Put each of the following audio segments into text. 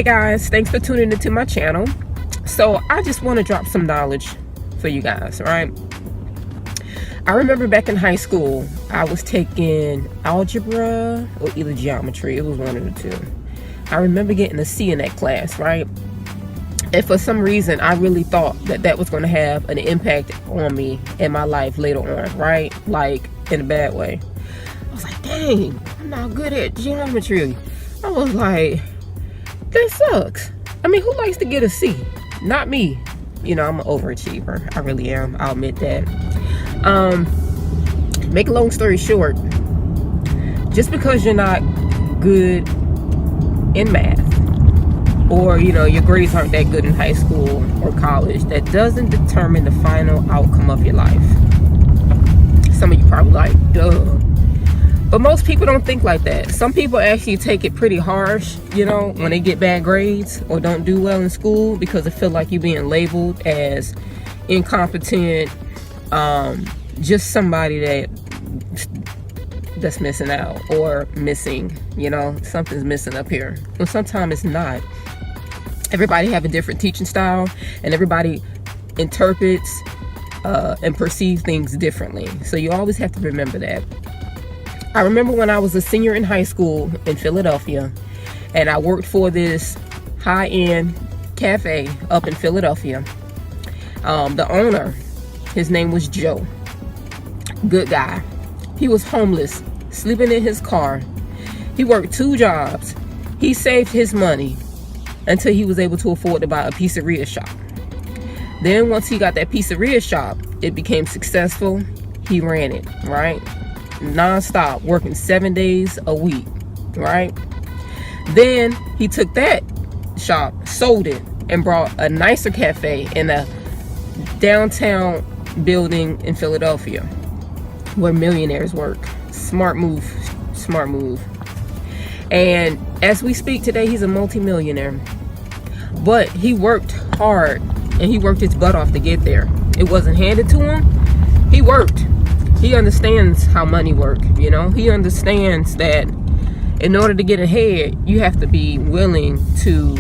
guys, thanks for tuning into my channel. So I just want to drop some knowledge for you guys, right? I remember back in high school, I was taking algebra or either geometry. It was one of the two. I remember getting a C in that class, right? And for some reason, I really thought that that was going to have an impact on me in my life later on, right? Like, in a bad way. I was like, dang, I'm not good at geometry. I was like, that sucks. I mean, who likes to get a C? Not me. You know, I'm an overachiever. I really am. I'll admit that. Make a long story short, just because you're not good in math, or you know your grades aren't that good in high school or college, that doesn't determine the final outcome of your life. Some of you probably like, duh. But most people don't think like that. Some people actually take it pretty harsh, you know, when they get bad grades or don't do well in school, because they feel like you're being labeled as incompetent, just somebody that's missing out or missing, you know, something's missing up here. Well, sometimes it's not. Everybody have a different teaching style, and everybody interprets and perceives things differently. So you always have to remember that. I remember when I was a senior in high school in Philadelphia, and I worked for this high-end cafe up in Philadelphia. The owner, his name was Joe. Good guy. He was homeless, sleeping in his car. He worked 2 jobs. He saved his money until he was able to afford to buy a pizzeria shop. Then once he got that pizzeria shop, it became successful. He ran it, right? Non-stop, working 7 days a week, right? Then he took that shop, sold it, and brought a nicer cafe in a downtown building in Philadelphia where millionaires work. Smart move, smart move. And as we speak today, he's a multi-millionaire. But he worked hard, and he worked his butt off to get there. It wasn't handed to him. He worked. He understands how money works, you know. He understands that in order to get ahead, you have to be willing to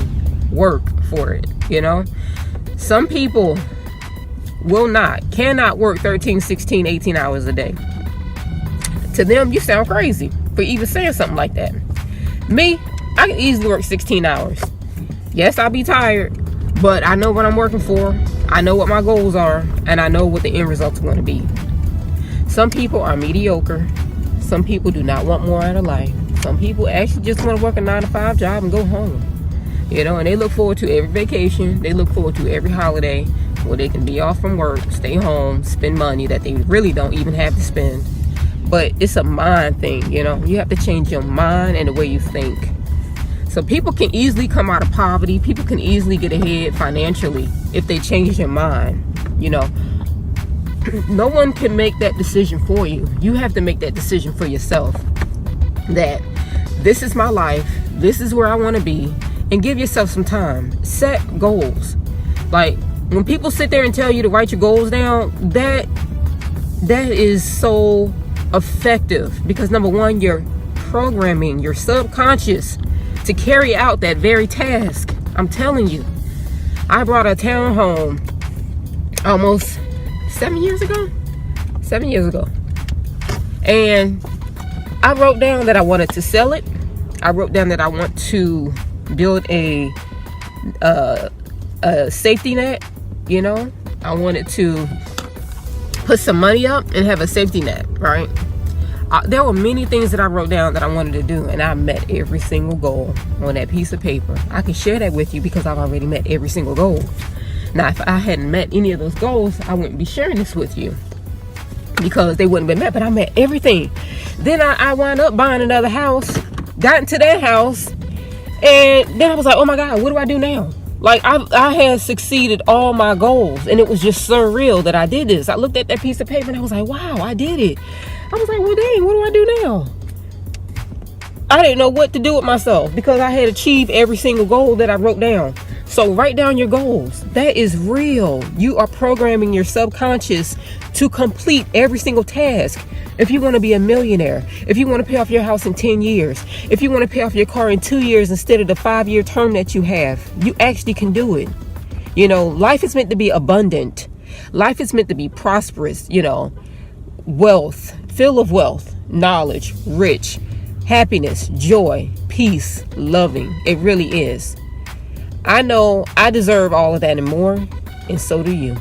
work for it, you know. Some people cannot work 13, 16, 18 hours a day. To them, you sound crazy for even saying something like that. Me, I can easily work 16 hours. Yes, I'll be tired, but I know what I'm working for. I know what my goals are, and I know what the end results are going to be. Some people are mediocre. Some people do not want more out of life. Some people actually just want to work a 9-to-5 job and go home. You know, and they look forward to every vacation. They look forward to every holiday where they can be off from work, stay home, spend money that they really don't even have to spend. But it's a mind thing, you know. You have to change your mind and the way you think. So people can easily come out of poverty. People can easily get ahead financially if they change their mind, you know. No one can make that decision for you. You have to make that decision for yourself. That this is my life. This is where I want to be. And give yourself some time. Set goals. Like, when people sit there and tell you to write your goals down, that is so effective. Because number one, you're programming your subconscious to carry out that very task. I'm telling you. I bought a townhome almost 7 years ago. And I wrote down that I wanted to sell it. I wrote down that I want to build a safety net, you know. I wanted to put some money up and have a safety net, right? There were many things that I wrote down that I wanted to do, and I met every single goal on that piece of paper. I can share that with you because I've already met every single goal. Now, if I hadn't met any of those goals, I wouldn't be sharing this with you because they wouldn't have been met, but I met everything. Then I wound up buying another house, got into that house, and then I was like, oh my God, what do I do now? Like, I had succeeded all my goals, and it was just surreal that I did this. I looked at that piece of paper, and I was like, wow, I did it. I was like, well, dang, what do I do now? I didn't know what to do with myself because I had achieved every single goal that I wrote down. So write down your goals. That is real. You are programming your subconscious to complete every single task. If you want to be a millionaire, if you want to pay off your house in 10 years, if you want to pay off your car in 2 years instead of the 5-year term that you have, you actually can do it. You know, life is meant to be abundant. Life is meant to be prosperous, you know, wealth, full of wealth, knowledge, rich, happiness, joy, peace, loving. It really is. I know I deserve all of that and more, and so do you.